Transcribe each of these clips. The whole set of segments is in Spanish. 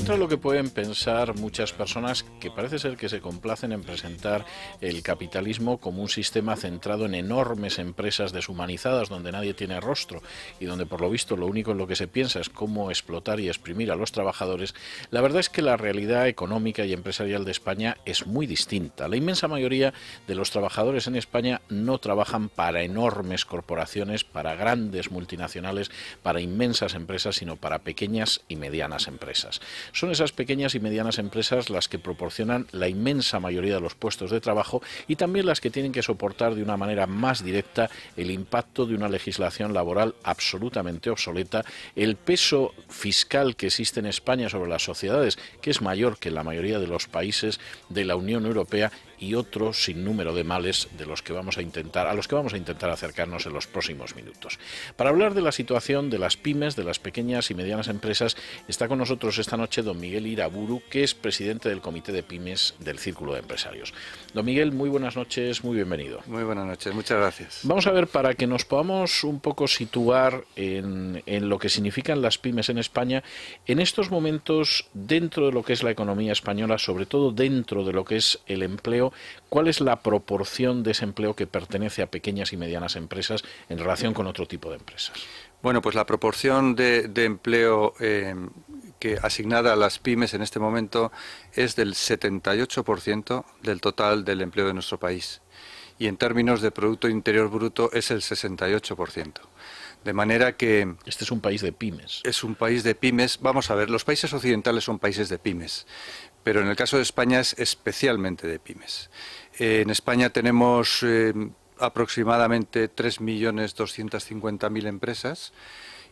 contra de lo que pueden pensar muchas personas que parece ser que se complacen en presentar el capitalismo como un sistema centrado en enormes empresas deshumanizadas donde nadie tiene rostro y donde por lo visto lo único en lo que se piensa es cómo explotar y exprimir a los trabajadores, la verdad es que la realidad económica y empresarial de España es muy distinta. La inmensa mayoría de los trabajadores en España no trabajan para enormes corporaciones, para grandes multinacionales, para inmensas empresas, sino para pequeñas y medianas empresas. Son esas pequeñas y medianas empresas las que proporcionan la inmensa mayoría de los puestos de trabajo y también las que tienen que soportar de una manera más directa el impacto de una legislación laboral absolutamente obsoleta, el peso fiscal que existe en España sobre las sociedades, que es mayor que en la mayoría de los países de la Unión Europea, y otro sinnúmero de males a los que vamos a intentar acercarnos en los próximos minutos. Para hablar de la situación de las pymes, de las pequeñas y medianas empresas, está con nosotros esta noche don Miguel Iraburu, que es presidente del Comité de Pymes del Círculo de Empresarios. Don Miguel, muy buenas noches, muy bienvenido. Muy buenas noches, muchas gracias. Vamos a ver, para que nos podamos un poco situar en lo que significan las pymes en España, en estos momentos, dentro de lo que es la economía española, sobre todo dentro de lo que es el empleo, ¿cuál es la proporción de ese empleo que pertenece a pequeñas y medianas empresas en relación con otro tipo de empresas? Bueno, pues la proporción de empleo que asignada a las pymes en este momento es del 78% del total del empleo de nuestro país. Y en términos de Producto Interior Bruto es el 68%. De manera que... Este es un país de pymes. Es un país de pymes. Vamos a ver, los países occidentales son países de pymes, pero en el caso de España es especialmente de pymes. En España tenemos aproximadamente 3.250.000 empresas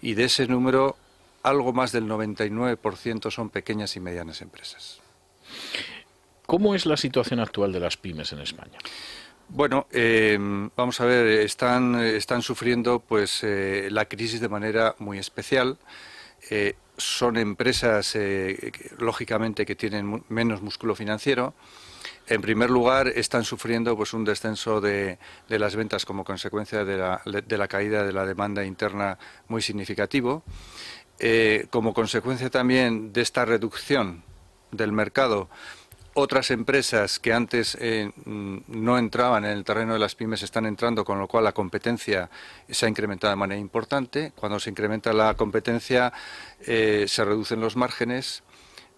y de ese número algo más del 99% son pequeñas y medianas empresas. ¿Cómo es la situación actual de las pymes en España? Bueno, vamos a ver, están sufriendo pues la crisis de manera muy especial. Son empresas, lógicamente, que tienen menos músculo financiero. En primer lugar, están sufriendo pues un descenso de las ventas como consecuencia de la caída de la demanda interna muy significativo. Como consecuencia también de esta reducción del mercado, otras empresas que antes no entraban en el terreno de las pymes están entrando, con lo cual la competencia se ha incrementado de manera importante. Cuando se incrementa la competencia se reducen los márgenes,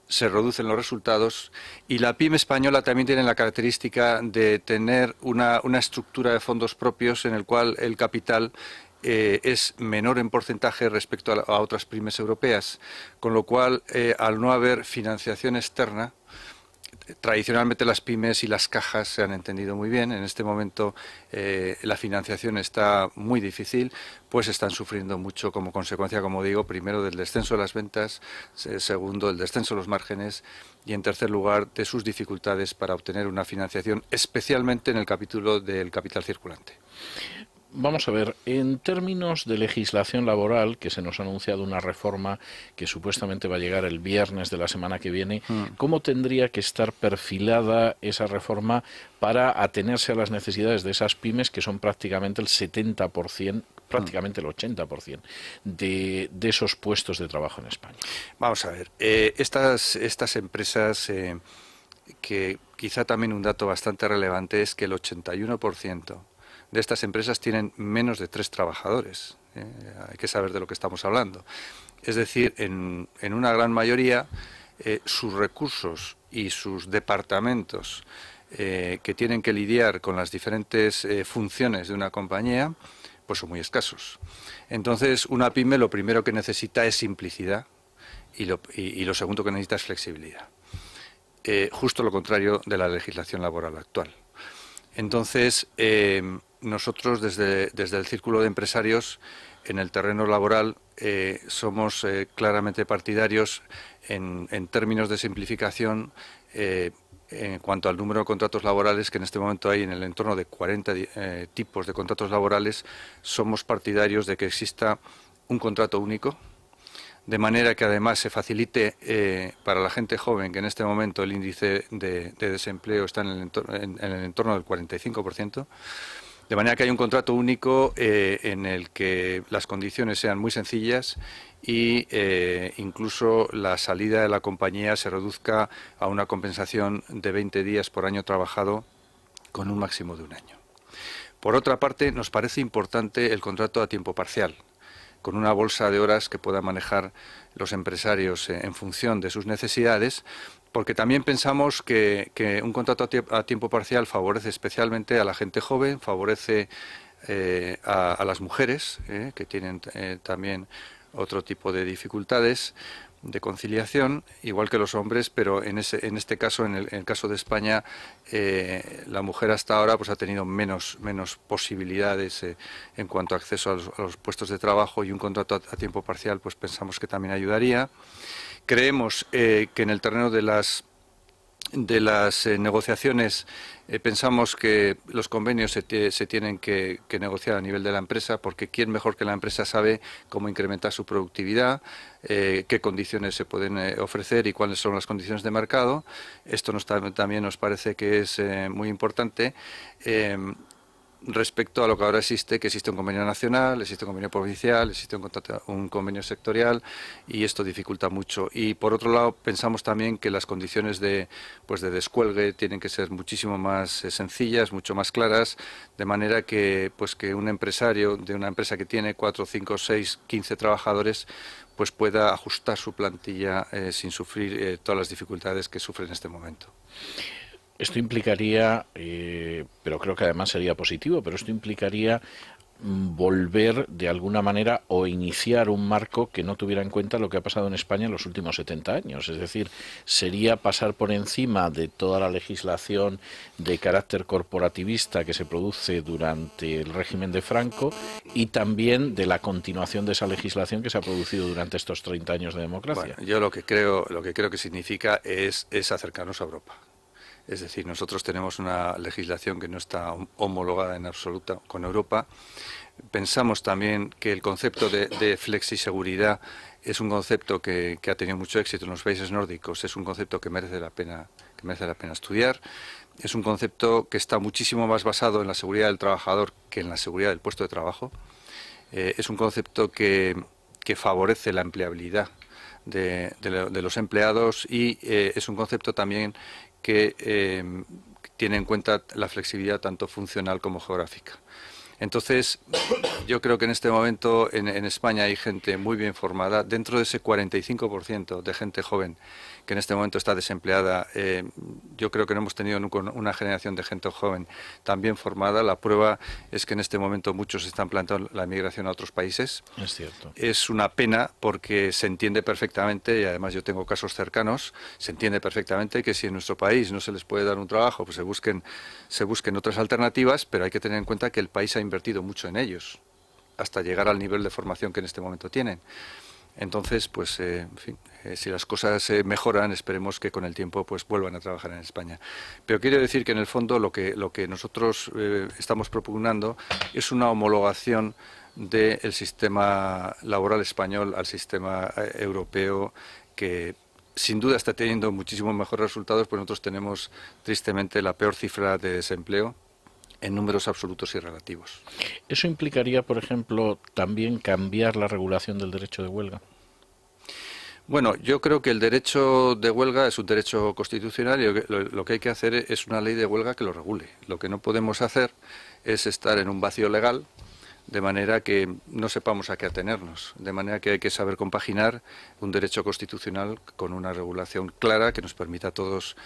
se reducen los resultados, y la pyme española también tiene la característica de tener una estructura de fondos propios en el cual el capital es menor en porcentaje respecto a otras pymes europeas, con lo cual al no haber financiación externa, tradicionalmente las pymes y las cajas se han entendido muy bien. En este momento la financiación está muy difícil, pues están sufriendo mucho como consecuencia, como digo, primero del descenso de las ventas, segundo del descenso de los márgenes y en tercer lugar de sus dificultades para obtener una financiación, especialmente en el capítulo del capital circulante. Vamos a ver, en términos de legislación laboral, que se nos ha anunciado una reforma que supuestamente va a llegar el viernes de la semana que viene, ¿cómo tendría que estar perfilada esa reforma para atenerse a las necesidades de esas pymes que son prácticamente el 70%, prácticamente el 80% de esos puestos de trabajo en España? Vamos a ver, estas empresas, que quizá también un dato bastante relevante es que el 81% de estas empresas tienen menos de 3 trabajadores. Hay que saber de lo que estamos hablando. Es decir, en una gran mayoría sus recursos y sus departamentos que tienen que lidiar con las diferentes funciones de una compañía, pues son muy escasos. Entonces, una pyme lo primero que necesita es simplicidad y lo segundo que necesita es flexibilidad. Justo lo contrario de la legislación laboral actual. Entonces, nosotros desde el Círculo de Empresarios en el terreno laboral somos claramente partidarios en términos de simplificación en cuanto al número de contratos laborales, que en este momento hay en el entorno de 40 tipos de contratos laborales. Somos partidarios de que exista un contrato único, de manera que además se facilite para la gente joven, que en este momento el índice de desempleo está en el entorno del 45%, De manera que hay un contrato único en el que las condiciones sean muy sencillas y incluso la salida de la compañía se reduzca a una compensación de 20 días por año trabajado con un máximo de un año. Por otra parte, nos parece importante el contrato a tiempo parcial, con una bolsa de horas que puedan manejar los empresarios en función de sus necesidades, porque también pensamos que un contrato a tiempo parcial favorece especialmente a la gente joven, favorece a las mujeres, que tienen también otro tipo de dificultades de conciliación, igual que los hombres, pero en este caso, en el caso de España, la mujer hasta ahora pues ha tenido menos posibilidades en cuanto a acceso a los puestos de trabajo, y un contrato a tiempo parcial pues pensamos que también ayudaría. Creemos que en el terreno de las negociaciones pensamos que los convenios se tienen que negociar a nivel de la empresa, porque quién mejor que la empresa sabe cómo incrementar su productividad, qué condiciones se pueden ofrecer y cuáles son las condiciones de mercado. Esto también nos parece que es muy importante. Respecto a lo que ahora existe, que existe un convenio nacional, existe un convenio provincial, existe un convenio sectorial, y esto dificulta mucho. Y por otro lado, pensamos también que las condiciones de descuelgue tienen que ser muchísimo más sencillas, mucho más claras, de manera que un empresario de una empresa que tiene 4, 5, 6, 15 trabajadores pues pueda ajustar su plantilla sin sufrir todas las dificultades que sufre en este momento. Esto implicaría, pero creo que además sería positivo, pero esto implicaría volver de alguna manera o iniciar un marco que no tuviera en cuenta lo que ha pasado en España en los últimos 70 años. Es decir, sería pasar por encima de toda la legislación de carácter corporativista que se produce durante el régimen de Franco, y también de la continuación de esa legislación que se ha producido durante estos 30 años de democracia. Bueno, yo lo que creo que significa es acercarnos a Europa. Es decir, nosotros tenemos una legislación que no está homologada en absoluto con Europa. Pensamos también que el concepto de flexiseguridad es un concepto que ha tenido mucho éxito en los países nórdicos. Es un concepto que merece la pena estudiar. Es un concepto que está muchísimo más basado en la seguridad del trabajador que en la seguridad del puesto de trabajo. Es un concepto que favorece la empleabilidad de los empleados, y es un concepto también que tiene en cuenta la flexibilidad tanto funcional como geográfica. Entonces, yo creo que en este momento en España hay gente muy bien formada. Dentro de ese 45% de gente joven que en este momento está desempleada, yo creo que no hemos tenido nunca una generación de gente joven tan bien formada. La prueba es que en este momento muchos están planteando la emigración a otros países. Es cierto. Es una pena, porque se entiende perfectamente, y además yo tengo casos cercanos, se entiende perfectamente que si en nuestro país no se les puede dar un trabajo, pues se busquen otras alternativas, pero hay que tener en cuenta que el país ha invertido mucho en ellos, hasta llegar al nivel de formación que en este momento tienen. Entonces, pues, en fin, si las cosas mejoran, esperemos que con el tiempo pues vuelvan a trabajar en España. Pero quiero decir que en el fondo lo que nosotros estamos propugnando es una homologación del sistema laboral español al sistema europeo, que sin duda está teniendo muchísimos mejores resultados, pues nosotros tenemos tristemente la peor cifra de desempleo en números absolutos y relativos. ¿Eso implicaría, por ejemplo, también cambiar la regulación del derecho de huelga? Bueno, yo creo que el derecho de huelga es un derecho constitucional, y lo que hay que hacer es una ley de huelga que lo regule. Lo que no podemos hacer es estar en un vacío legal, de manera que no sepamos a qué atenernos, de manera que hay que saber compaginar un derecho constitucional con una regulación clara que nos permita a todos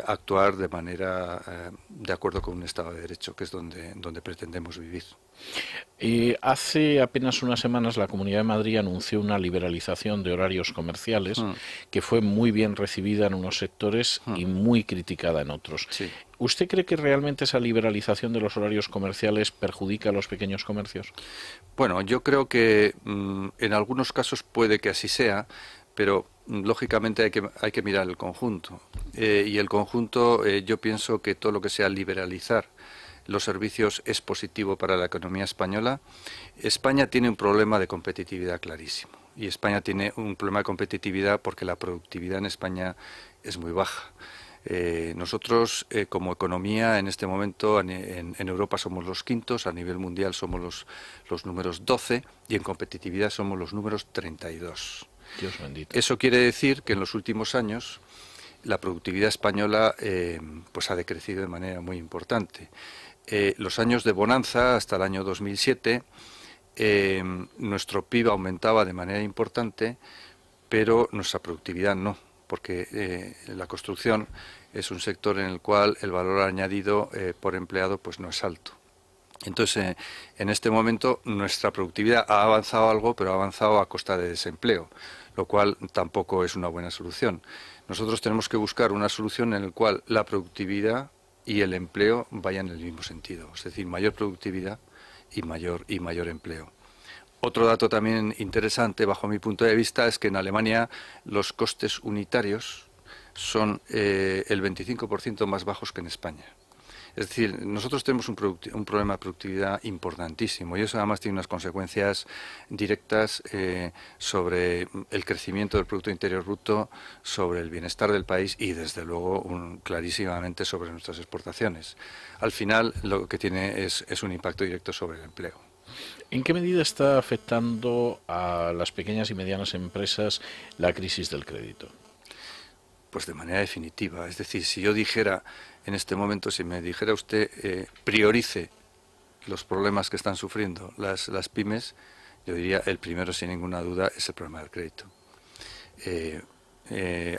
actuar de manera de acuerdo con un Estado de Derecho, que es donde pretendemos vivir. Hace apenas unas semanas la Comunidad de Madrid anunció una liberalización de horarios comerciales que fue muy bien recibida en unos sectores y muy criticada en otros. Sí. ¿Usted cree que realmente esa liberalización de los horarios comerciales perjudica a los pequeños comercios? Bueno, yo creo que en algunos casos puede que así sea, pero lógicamente hay que mirar el conjunto. Y el conjunto, yo pienso que todo lo que sea liberalizar los servicios es positivo para la economía española. España tiene un problema de competitividad clarísimo, y España tiene un problema de competitividad porque la productividad en España es muy baja. Nosotros, como economía, en este momento en Europa somos los quintos, a nivel mundial somos los números 12 y en competitividad somos los números 32. Dios bendito. Eso quiere decir que en los últimos años la productividad española pues ha decrecido de manera muy importante. Los años de bonanza, hasta el año 2007, nuestro PIB aumentaba de manera importante, pero nuestra productividad no, porque la construcción es un sector en el cual el valor añadido por empleado pues no es alto. Entonces, en este momento nuestra productividad ha avanzado algo, pero ha avanzado a costa de desempleo, lo cual tampoco es una buena solución. Nosotros tenemos que buscar una solución en la cual la productividad y el empleo vayan en el mismo sentido, es decir, mayor productividad y mayor empleo. Otro dato también interesante, bajo mi punto de vista, es que en Alemania los costes unitarios son el 25% más bajos que en España. Es decir, nosotros tenemos un problema de productividad importantísimo y eso además tiene unas consecuencias directas sobre el crecimiento del Producto Interior Bruto, sobre el bienestar del país y desde luego clarísimamente sobre nuestras exportaciones. Al final lo que tiene es un impacto directo sobre el empleo. ¿En qué medida está afectando a las pequeñas y medianas empresas la crisis del crédito? Pues de manera definitiva. Es decir, si yo dijera en este momento, si me dijera usted, priorice los problemas que están sufriendo las pymes, yo diría el primero, sin ninguna duda, es el problema del crédito.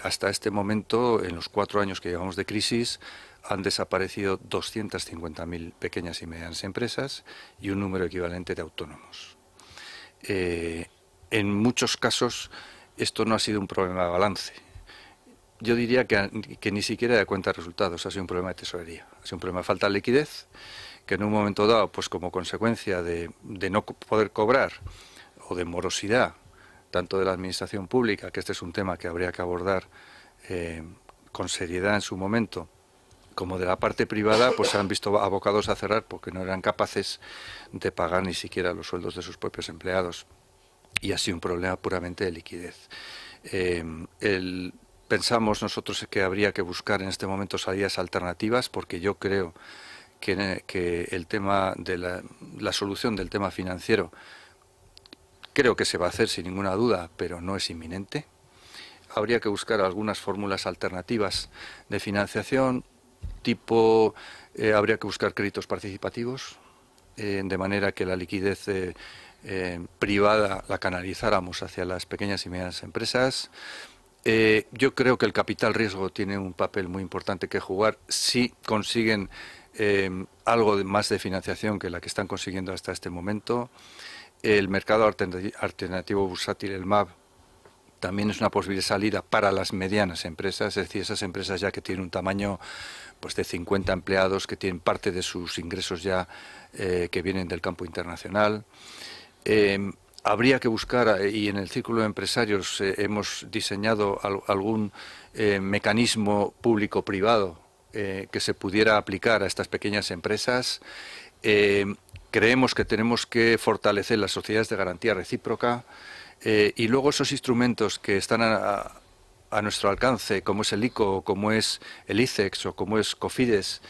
Hasta este momento, en los 4 años que llevamos de crisis, han desaparecido 250.000 pequeñas y medianas empresas y un número equivalente de autónomos. En muchos casos, esto no ha sido un problema de balance. Yo diría que ni siquiera de cuenta de resultados, ha sido un problema de tesorería, ha sido un problema de falta de liquidez, que en un momento dado, pues como consecuencia de no poder cobrar o de morosidad, tanto de la administración pública, que este es un tema que habría que abordar con seriedad en su momento, como de la parte privada, pues se han visto abocados a cerrar porque no eran capaces de pagar ni siquiera los sueldos de sus propios empleados. Y ha sido un problema puramente de liquidez. Pensamos nosotros que habría que buscar en este momento salidas alternativas, porque yo creo que el tema de la solución del tema financiero creo que se va a hacer sin ninguna duda, pero no es inminente. Habría que buscar algunas fórmulas alternativas de financiación, tipo habría que buscar créditos participativos, de manera que la liquidez privada la canalizáramos hacia las pequeñas y medianas empresas. Yo creo que el capital riesgo tiene un papel muy importante que jugar si consiguen algo más de financiación que la que están consiguiendo hasta este momento. El mercado alternativo bursátil, el MAB, también es una posible salida para las medianas empresas, es decir, esas empresas ya que tienen un tamaño pues de 50 empleados, que tienen parte de sus ingresos ya que vienen del campo internacional. Habría que buscar, y en el Círculo de Empresarios hemos diseñado algún mecanismo público-privado que se pudiera aplicar a estas pequeñas empresas. Creemos que tenemos que fortalecer las sociedades de garantía recíproca y luego esos instrumentos que están a nuestro alcance, como es el ICO, como es el ICEX o como es COFIDES,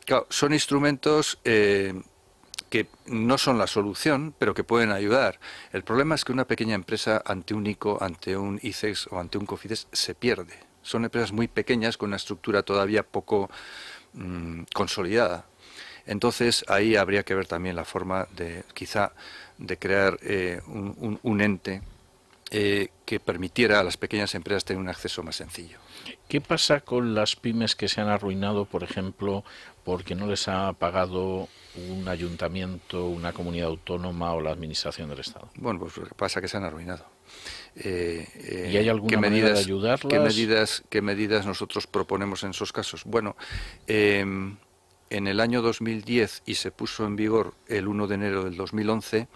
claro, son instrumentos que no son la solución, pero que pueden ayudar. El problema es que una pequeña empresa ante un ICO, ante un ICEX o ante un COFIDES se pierde. Son empresas muy pequeñas con una estructura todavía poco consolidada. Entonces ahí habría que ver también la forma de quizá de crear un ente que permitiera a las pequeñas empresas tener un acceso más sencillo. ¿Qué pasa con las pymes que se han arruinado, por ejemplo, porque no les ha pagado un ayuntamiento, una comunidad autónoma o la administración del Estado? Bueno, pues lo que pasa es que se han arruinado. ¿Y hay alguna manera de ayudarlas? ¿Qué medidas nosotros proponemos en esos casos? Bueno, en el año 2010, y se puso en vigor el 1 de enero del 2011,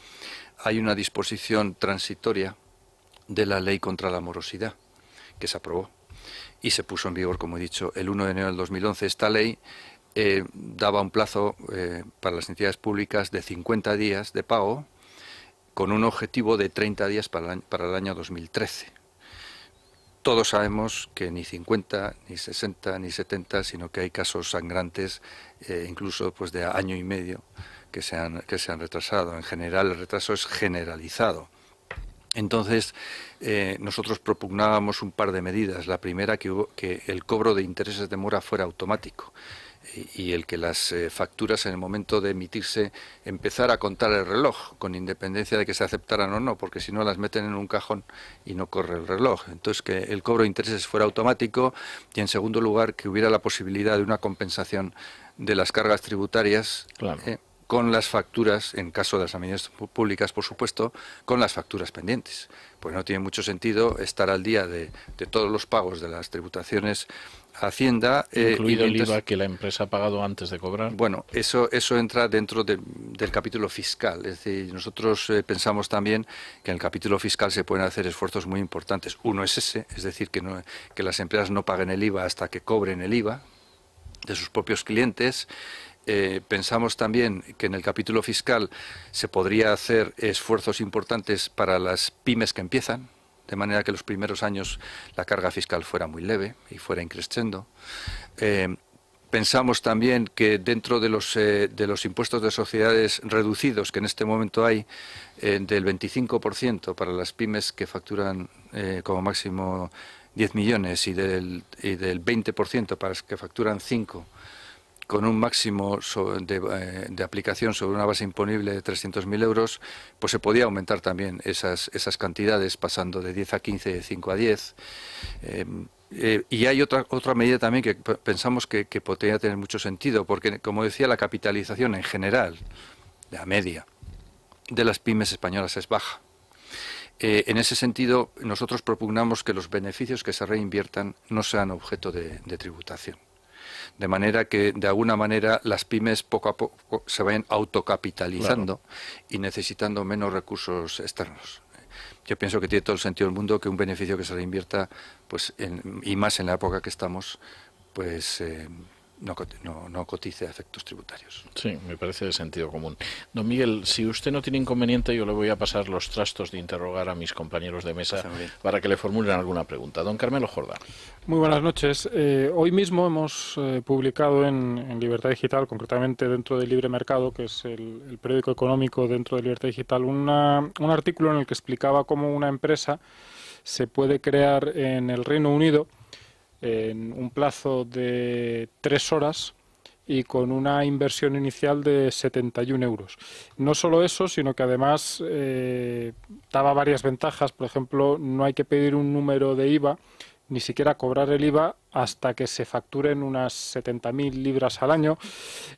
hay una disposición transitoria de la Ley contra la Morosidad, que se aprobó y se puso en vigor, como he dicho, el 1 de enero del 2011. Esta ley daba un plazo para las entidades públicas de 50 días de pago, con un objetivo de 30 días para el año 2013. todos sabemos que ni 50, ni 60, ni 70, sino que hay casos sangrantes, incluso pues de año y medio, que se han retrasado. En general, el retraso es generalizado. Entonces, nosotros propugnábamos un par de medidas. La primera, que el cobro de intereses de mora fuera automático y el que las facturas, en el momento de emitirse, empezara a contar el reloj, con independencia de que se aceptaran o no, porque si no las meten en un cajón y no corre el reloj. Entonces, que el cobro de intereses fuera automático y, en segundo lugar, que hubiera la posibilidad de una compensación de las cargas tributarias. Claro. Con las facturas, en caso de las administraciones públicas, por supuesto, con las facturas pendientes. Pues no tiene mucho sentido estar al día de todos los pagos de las tributaciones a Hacienda. Incluido el IVA que la empresa ha pagado antes de cobrar. Bueno, eso entra dentro del capítulo fiscal. Es decir, nosotros pensamos también que en el capítulo fiscal se pueden hacer esfuerzos muy importantes. Uno es ese, es decir, que las empresas no paguen el IVA hasta que cobren el IVA de sus propios clientes. Pensamos también que en el capítulo fiscal se podría hacer esfuerzos importantes para las pymes que empiezan, de manera que los primeros años la carga fiscal fuera muy leve y fuera increciendo. Pensamos también que dentro de los impuestos de sociedades reducidos que en este momento hay, del 25% para las pymes que facturan como máximo 10 millones y del 20% para las que facturan 5, con un máximo de aplicación sobre una base imponible de 300.000 euros, pues se podía aumentar también esas cantidades, pasando de 10 a 15, de 5 a 10. Y hay otra medida también que pensamos que podría tener mucho sentido, porque, como decía, la capitalización en general, la media, de las pymes españolas es baja. En ese sentido, nosotros propugnamos que los beneficios que se reinviertan no sean objeto de tributación. De manera que, de alguna manera, las pymes poco a poco se vayan autocapitalizando, claro, y necesitando menos recursos externos. Yo pienso que tiene todo el sentido del mundo que un beneficio que se reinvierta, pues, y más en la época que estamos, pues no cotice a efectos tributarios. Sí, me parece de sentido común. Don Miguel, si usted no tiene inconveniente, yo le voy a pasar los trastos de interrogar a mis compañeros de mesa para que le formulen alguna pregunta. Don Carmelo Jordán. Muy buenas noches. Hoy mismo hemos publicado en Libertad Digital, concretamente dentro de Libre Mercado, que es el periódico económico dentro de Libertad Digital, un artículo en el que explicaba cómo una empresa se puede crear en el Reino Unido en un plazo de 3 horas y con una inversión inicial de 71 euros. No solo eso, sino que además daba varias ventajas. Por ejemplo, no hay que pedir un número de IVA, ni siquiera cobrar el IVA hasta que se facturen unas 70.000 libras al año.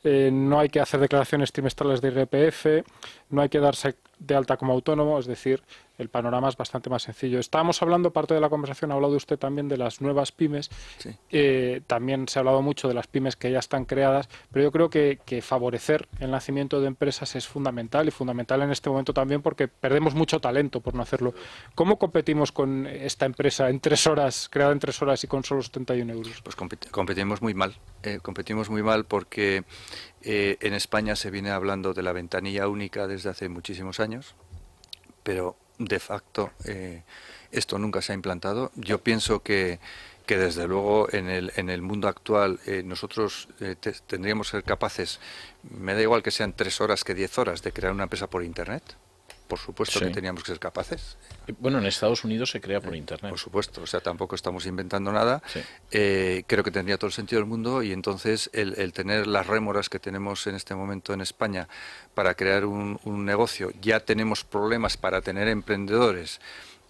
No hay que hacer declaraciones trimestrales de IRPF, no hay que darse de alta como autónomo, es decir, el panorama es bastante más sencillo. Estábamos hablando, parte de la conversación, ha hablado usted también de las nuevas pymes. Sí. También se ha hablado mucho de las pymes que ya están creadas, pero yo creo que favorecer el nacimiento de empresas es fundamental, y fundamental en este momento también porque perdemos mucho talento por no hacerlo. ¿Cómo competimos con esta empresa en 3 horas, creada en 3 horas y con solo 71 euros? Pues competimos muy mal. Competimos muy mal porque en España se viene hablando de la ventanilla única desde hace muchísimos años, pero de facto esto nunca se ha implantado. Yo pienso que desde luego en el mundo actual nosotros tendríamos que ser capaces, me da igual que sean 3 horas que 10 horas, de crear una empresa por Internet. Por supuesto, sí, que teníamos que ser capaces. Bueno, en Estados Unidos se crea por Internet. Por supuesto, o sea, tampoco estamos inventando nada. Sí. Creo que tendría todo el sentido del mundo, y entonces el tener las rémoras que tenemos en este momento en España para crear un negocio, ya tenemos problemas para tener emprendedores.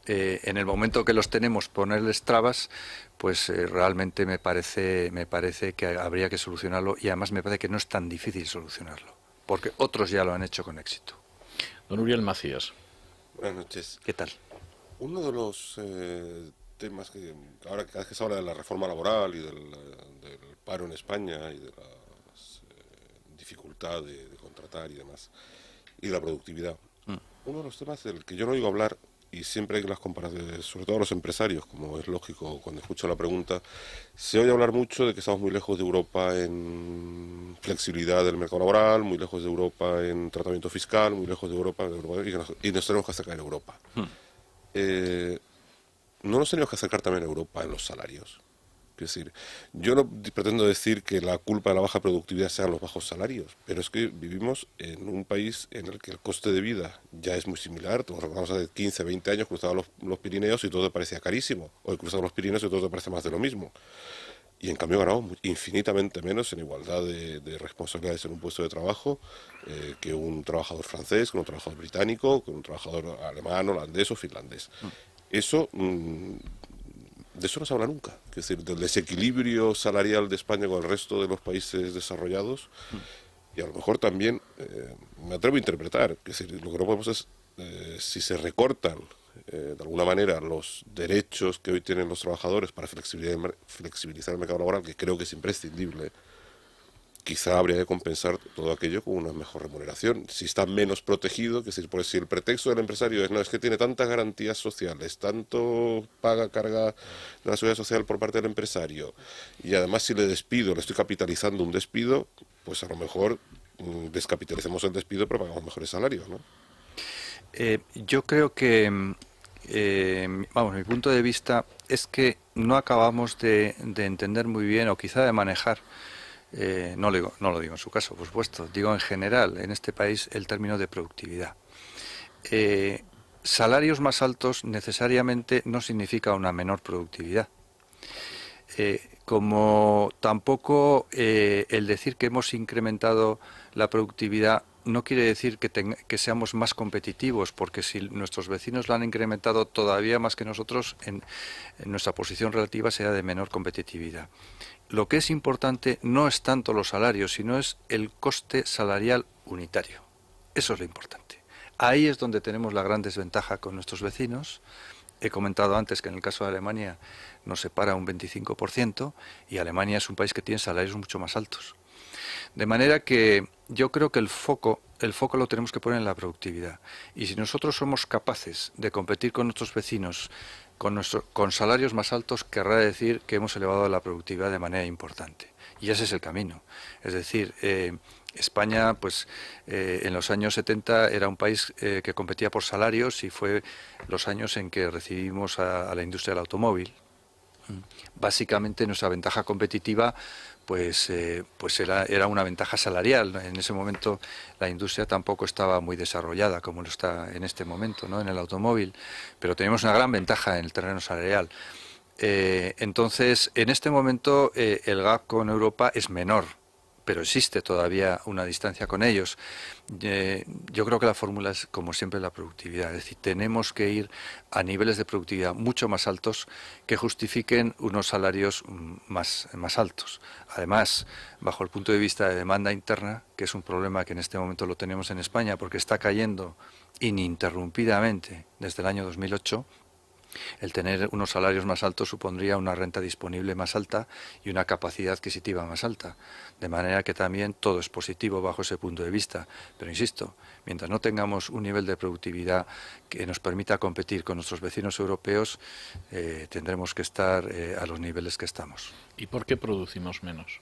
En el momento que los tenemos, ponerles trabas, pues realmente me parece que habría que solucionarlo, y además me parece que no es tan difícil solucionarlo, porque otros ya lo han hecho con éxito. Don Uriel Macías. Buenas noches. ¿Qué tal? Uno de los temas que ahora cada vez que se habla de la reforma laboral y del paro en España y de la dificultad de contratar y demás, y de la productividad, uno de los temas del que yo no oigo hablar, y siempre hay las comparaciones, sobre todo a los empresarios, como es lógico cuando escucho la pregunta, se oye hablar mucho de que estamos muy lejos de Europa en flexibilidad del mercado laboral, muy lejos de Europa en tratamiento fiscal, muy lejos de Europa y nos tenemos que acercar a Europa. no nos tenemos que acercar también a Europa en los salarios. Es decir, yo no pretendo decir que la culpa de la baja productividad sean los bajos salarios, pero es que vivimos en un país en el que el coste de vida ya es muy similar. Nos recordamos hace 15, 20 años cruzaba los Pirineos y todo te parecía carísimo. Hoy cruzamos los Pirineos y todo te parece más de lo mismo. Y en cambio ganamos infinitamente menos en igualdad de responsabilidades en un puesto de trabajo que un trabajador francés, que un trabajador británico, que un trabajador alemán, holandés o finlandés. Eso... de eso no se habla nunca, es decir, del desequilibrio salarial de España con el resto de los países desarrollados, y a lo mejor también, me atrevo a interpretar, es decir, lo que no podemos es, si se recortan de alguna manera los derechos que hoy tienen los trabajadores para flexibilizar el mercado laboral, que creo que es imprescindible, quizá habría que compensar todo aquello con una mejor remuneración. Si está menos protegido, que decir, pues si el pretexto del empresario es, no, es que tiene tantas garantías sociales, tanto carga de la seguridad social por parte del empresario, y además si le despido, le estoy capitalizando un despido, pues a lo mejor descapitalicemos el despido pero pagamos mejores salarios, ¿no? Yo creo que, vamos, mi punto de vista es que no acabamos de entender muy bien, o quizá de manejar, no lo digo en su caso, por supuesto, digo en general, en este país, el término de productividad. Salarios más altos necesariamente no significa una menor productividad. Como tampoco el decir que hemos incrementado la productividad no quiere decir que seamos más competitivos, porque si nuestros vecinos la han incrementado todavía más que nosotros, en nuestra posición relativa será de menor competitividad. Lo que es importante no es tanto los salarios, sino es el coste salarial unitario. Eso es lo importante. Ahí es donde tenemos la gran desventaja con nuestros vecinos. He comentado antes que en el caso de Alemania nos separa un 25% y Alemania es un país que tiene salarios mucho más altos. De manera que yo creo que el foco lo tenemos que poner en la productividad. Y si nosotros somos capaces de competir con nuestros vecinos con salarios más altos, querrá decir que hemos elevado la productividad de manera importante. Y ese es el camino. Es decir, España, pues en los años 70 era un país que competía por salarios y fue los años en que recibimos a la industria del automóvil. Básicamente nuestra ventaja competitiva pues era una ventaja salarial. En ese momento la industria tampoco estaba muy desarrollada como lo está en este momento, ¿no?, en el automóvil, pero tenemos una gran ventaja en el terreno salarial. Entonces, en este momento el gap con Europa es menor, pero existe todavía una distancia con ellos. Yo creo que la fórmula es, como siempre, la productividad. Es decir, tenemos que ir a niveles de productividad mucho más altos que justifiquen unos salarios más altos. Además, bajo el punto de vista de demanda interna, que es un problema que en este momento lo tenemos en España porque está cayendo ininterrumpidamente desde el año 2008, el tener unos salarios más altos supondría una renta disponible más alta y una capacidad adquisitiva más alta. De manera que también todo es positivo bajo ese punto de vista. Pero insisto, mientras no tengamos un nivel de productividad que nos permita competir con nuestros vecinos europeos, tendremos que estar a los niveles que estamos. ¿Y por qué producimos menos?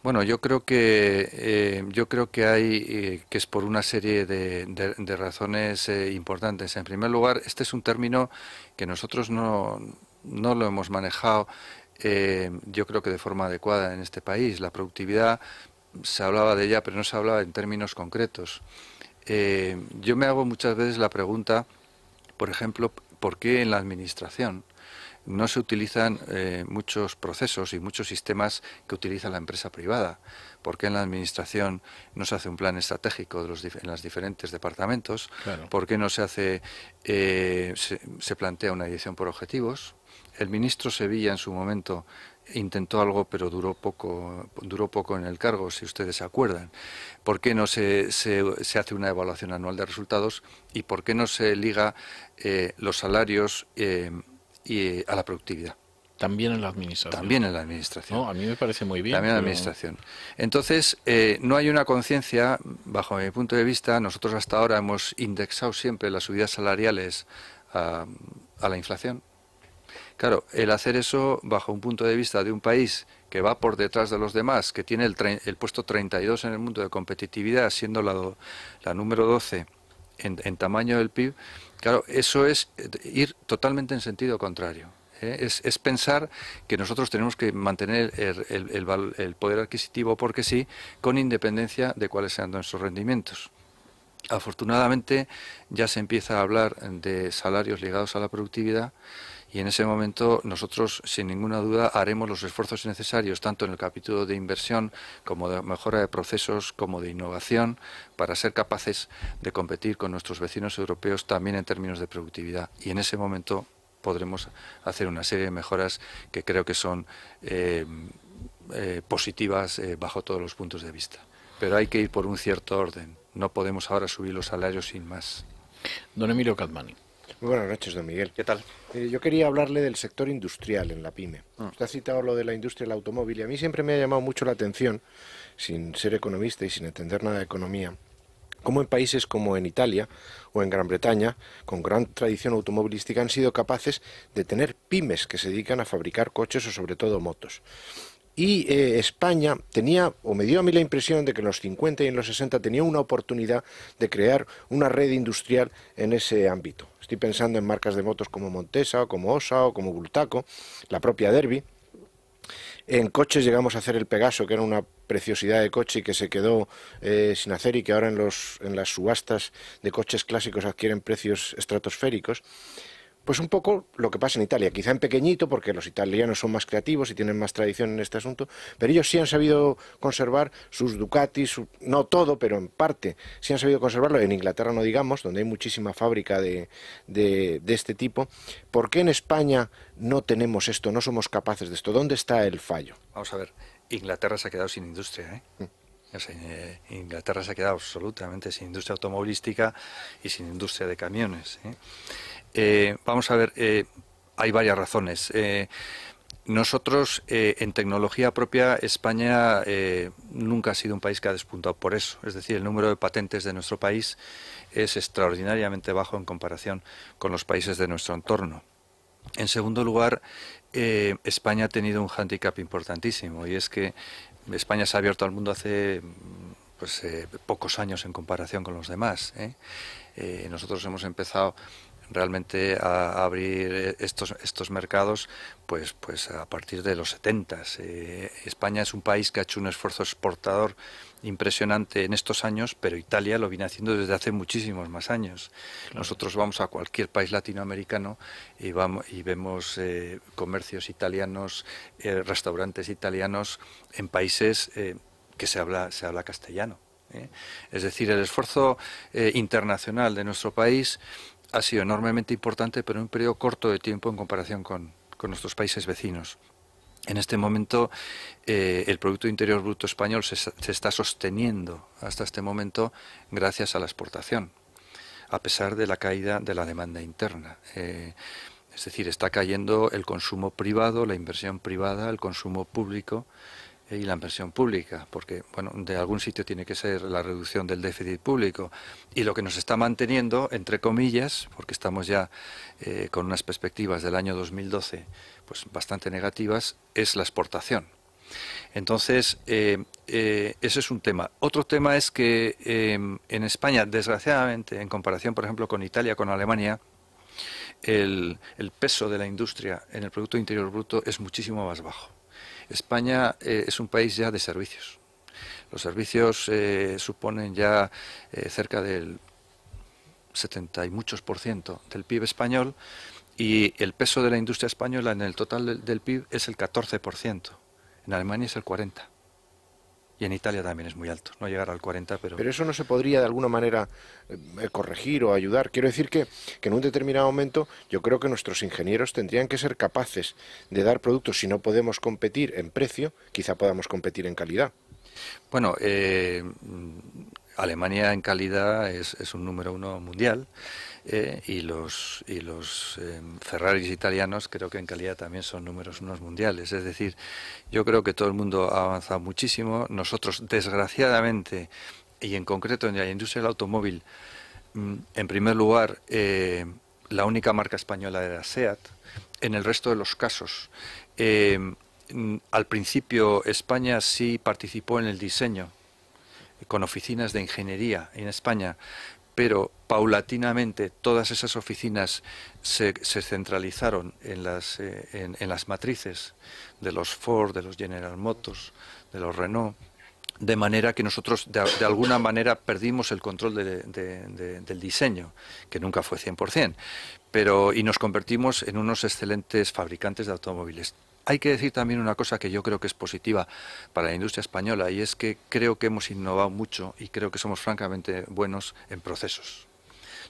Bueno, yo creo que que es por una serie de razones importantes. En primer lugar, este es un término que nosotros no lo hemos manejado, yo creo que de forma adecuada en este país. La productividad se hablaba de ella, pero no se hablaba en términos concretos. Yo me hago muchas veces la pregunta, por ejemplo, ¿por qué en la administración no se utilizan muchos procesos y muchos sistemas que utiliza la empresa privada? ¿Por qué en la administración no se hace un plan estratégico en los diferentes departamentos? Claro. ¿Por qué no se hace se plantea una edición por objetivos? El ministro Sevilla en su momento intentó algo, pero duró poco en el cargo, si ustedes se acuerdan. ¿Por qué no se hace una evaluación anual de resultados? ¿Y por qué no se liga los salarios y a la productividad? También en la administración. También en la administración. No, a mí me parece muy bien. También en la administración. Entonces, no hay una conciencia, bajo mi punto de vista. Nosotros hasta ahora hemos indexado siempre las subidas salariales a la inflación. Claro, el hacer eso bajo un punto de vista de un país que va por detrás de los demás, que tiene el puesto 32 en el mundo de competitividad, siendo la número 12 en tamaño del PIB, claro, eso es ir totalmente en sentido contrario. Es pensar que nosotros tenemos que mantener el poder adquisitivo porque sí, con independencia de cuáles sean nuestros rendimientos. Afortunadamente ya se empieza a hablar de salarios ligados a la productividad y en ese momento nosotros sin ninguna duda haremos los esfuerzos necesarios tanto en el capítulo de inversión como de mejora de procesos como de innovación para ser capaces de competir con nuestros vecinos europeos también en términos de productividad y en ese momento podremos hacer una serie de mejoras que creo que son positivas bajo todos los puntos de vista. Pero hay que ir por un cierto orden. No podemos ahora subir los salarios sin más. Don Emilio Catmani. Muy buenas noches, don Miguel. ¿Qué tal? Yo quería hablarle del sector industrial en la PYME. Usted ha citado lo de la industria del automóvil y a mí siempre me ha llamado mucho la atención, sin ser economista y sin entender nada de economía, cómo en países como en Italia o en Gran Bretaña, con gran tradición automovilística, han sido capaces de tener pymes que se dedican a fabricar coches o sobre todo motos. Y España tenía, o me dio a mí la impresión de que en los 50 y en los 60 tenía una oportunidad de crear una red industrial en ese ámbito. Estoy pensando en marcas de motos como Montesa, o como Osa, o como Bultaco, la propia Derby. En coches llegamos a hacer el Pegaso, que era una preciosidad de coche y que se quedó sin hacer y que ahora en las subastas de coches clásicos adquieren precios estratosféricos. Pues un poco lo que pasa en Italia, quizá en pequeñito, porque los italianos son más creativos y tienen más tradición en este asunto, pero ellos sí han sabido conservar sus Ducati, no todo, pero en parte sí han sabido conservarlo. En Inglaterra no digamos, donde hay muchísima fábrica de este tipo. ¿Por qué en España no tenemos esto, no somos capaces de esto? ¿Dónde está el fallo? Vamos a ver, Inglaterra se ha quedado sin industria, O sea, Inglaterra se ha quedado absolutamente sin industria automovilística y sin industria de camiones, vamos a ver, hay varias razones. Nosotros, en tecnología propia, España nunca ha sido un país que ha despuntado por eso. Es decir, el número de patentes de nuestro país es extraordinariamente bajo en comparación con los países de nuestro entorno. En segundo lugar, España ha tenido un hándicap importantísimo y es que España se ha abierto al mundo hace pocos años en comparación con los demás. Nosotros hemos empezado realmente a abrir estos mercados pues a partir de los 70s. España es un país que ha hecho un esfuerzo exportador impresionante en estos años, pero Italia lo viene haciendo desde hace muchísimos más años. Claro. Nosotros vamos a cualquier país latinoamericano y vemos comercios italianos, restaurantes italianos en países que se habla castellano. Es decir, el esfuerzo internacional de nuestro país ha sido enormemente importante, pero en un periodo corto de tiempo en comparación con nuestros países vecinos. En este momento el Producto Interior Bruto español se está sosteniendo hasta este momento gracias a la exportación, a pesar de la caída de la demanda interna. Es decir, está cayendo el consumo privado, la inversión privada, el consumo público y la inversión pública, porque bueno, de algún sitio tiene que ser la reducción del déficit público, y lo que nos está manteniendo, entre comillas, porque estamos ya con unas perspectivas del año 2012 pues bastante negativas, es la exportación. Entonces, ese es un tema. Otro tema es que en España, desgraciadamente, en comparación, por ejemplo, con Italia, con Alemania, el peso de la industria en el Producto Interior Bruto es muchísimo más bajo. España es un país ya de servicios. Los servicios suponen ya cerca del 70 y muchos % del PIB español, y el peso de la industria española en el total del PIB es el 14%. En Alemania es el 40%. Y en Italia también es muy alto, no llegar al 40%, pero... Pero eso no se podría de alguna manera corregir o ayudar. Quiero decir que en un determinado momento yo creo que nuestros ingenieros tendrían que ser capaces de dar productos. Si no podemos competir en precio, quizá podamos competir en calidad. Bueno, Alemania en calidad es un número 1 mundial, y los Ferraris italianos creo que en calidad también son números 1 mundiales. Es decir, yo creo que todo el mundo ha avanzado muchísimo. Nosotros, desgraciadamente, y en concreto en la industria del automóvil, en primer lugar, la única marca española era SEAT. En el resto de los casos, al principio España sí participó en el diseño con oficinas de ingeniería en España, pero paulatinamente todas esas oficinas se centralizaron en las matrices de los Ford, de los General Motors, de los Renault, de manera que nosotros de alguna manera perdimos el control del diseño, que nunca fue 100%, y nos convertimos en unos excelentes fabricantes de automóviles. Hay que decir también una cosa que yo creo que es positiva para la industria española, y es que creo que hemos innovado mucho y creo que somos francamente buenos en procesos.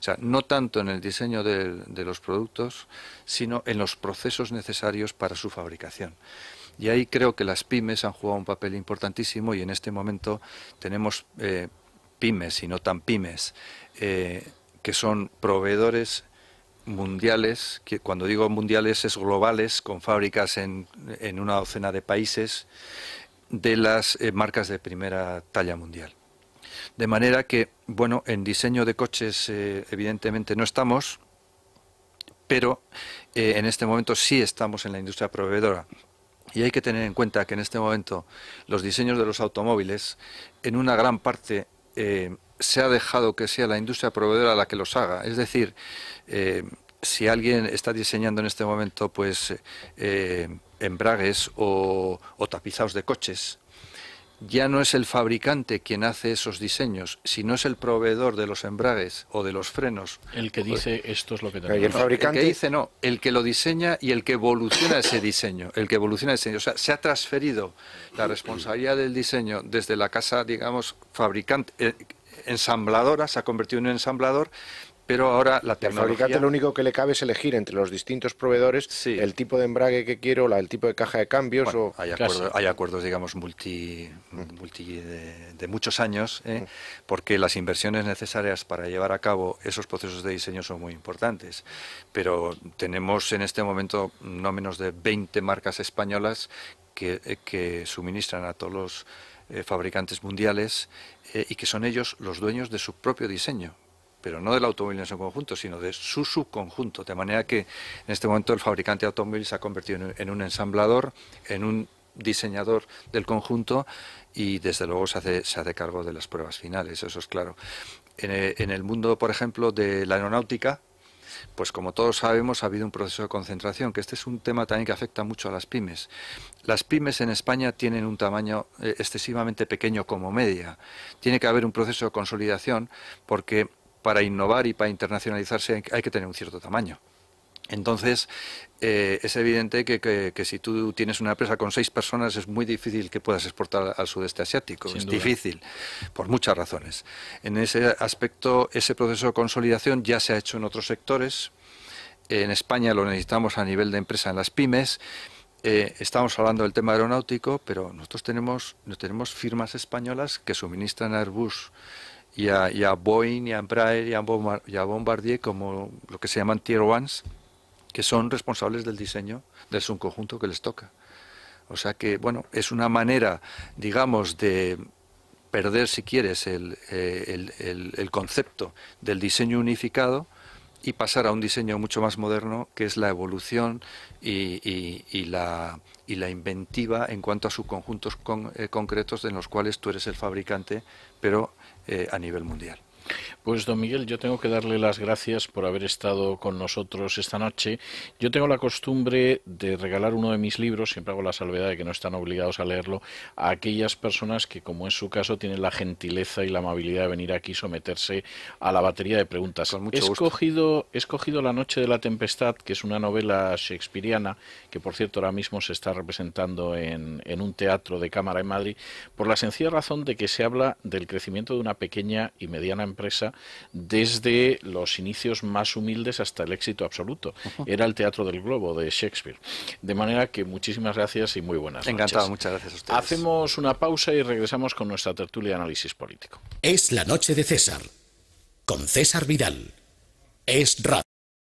O sea, no tanto en el diseño de los productos, sino en los procesos necesarios para su fabricación. Y ahí creo que las pymes han jugado un papel importantísimo, y en este momento tenemos pymes y no tan pymes, que son proveedores mundiales, que cuando digo mundiales es globales, con fábricas en una docena de países, de las marcas de primera talla mundial. De manera que, bueno, en diseño de coches evidentemente no estamos, pero en este momento sí estamos en la industria proveedora. Y hay que tener en cuenta que en este momento los diseños de los automóviles, en una gran parte, se ha dejado que sea la industria proveedora la que los haga. Es decir, si alguien está diseñando en este momento pues embragues o tapizados de coches, ya no es el fabricante quien hace esos diseños, sino es el proveedor de los embragues o de los frenos. El que dice esto es lo que tenemos. ¿Y el fabricante? El que dice no, el que lo diseña y el que evoluciona ese diseño. O sea, se ha transferido la responsabilidad del diseño desde la casa, digamos, fabricante, ensambladora, se ha convertido en un ensamblador, pero ahora la tecnología... Al fabricante lo único que le cabe es elegir entre los distintos proveedores, sí, el tipo de embrague que quiero, el tipo de caja de cambios. Bueno, hay acuerdos, digamos, multi de muchos años, porque las inversiones necesarias para llevar a cabo esos procesos de diseño son muy importantes. Pero tenemos en este momento no menos de 20 marcas españolas que suministran a todos los fabricantes mundiales y que son ellos los dueños de su propio diseño, pero no del automóvil en su conjunto, sino de su subconjunto, de manera que en este momento el fabricante de automóviles se ha convertido en un ensamblador, en un diseñador del conjunto, y desde luego se hace cargo de las pruebas finales, eso es claro. En el mundo, por ejemplo, de la aeronáutica, pues como todos sabemos ha habido un proceso de concentración, que este es un tema también que afecta mucho a las pymes. Las pymes en España tienen un tamaño excesivamente pequeño como media. Tiene que haber un proceso de consolidación, porque para innovar y para internacionalizarse hay que tener un cierto tamaño. Entonces, es evidente que si tú tienes una empresa con 6 personas es muy difícil que puedas exportar al sudeste asiático. Es difícil, por muchas razones. En ese aspecto, ese proceso de consolidación ya se ha hecho en otros sectores. En España lo necesitamos a nivel de empresa en las pymes. Estamos hablando del tema aeronáutico, pero nosotros tenemos firmas españolas que suministran a Airbus y a Boeing, y a Embraer, y a Bombardier, como lo que se llaman Tier Ones, que son responsables del diseño del subconjunto que les toca. O sea que, bueno, es una manera, digamos, de perder, si quieres, el concepto del diseño unificado y pasar a un diseño mucho más moderno, que es la evolución y la inventiva en cuanto a subconjuntos concretos en los cuales tú eres el fabricante, pero a nivel mundial. Pues don Miguel, yo tengo que darle las gracias por haber estado con nosotros esta noche. Yo tengo la costumbre de regalar uno de mis libros, siempre hago la salvedad de que no están obligados a leerlo, a aquellas personas que, como es su caso, tienen la gentileza y la amabilidad de venir aquí y someterse a la batería de preguntas. He escogido La noche de la tempestad, que es una novela shakespeariana, que por cierto ahora mismo se está representando en un teatro de cámara en Madrid, por la sencilla razón de que se habla del crecimiento de una pequeña y mediana empresa desde los inicios más humildes hasta el éxito absoluto. Era el Teatro del Globo de Shakespeare. De manera que muchísimas gracias y muy buenas noches. Encantado, muchas gracias a ustedes. Hacemos una pausa y regresamos con nuestra tertulia de análisis político. Es la noche de César, con César Vidal. Es radio.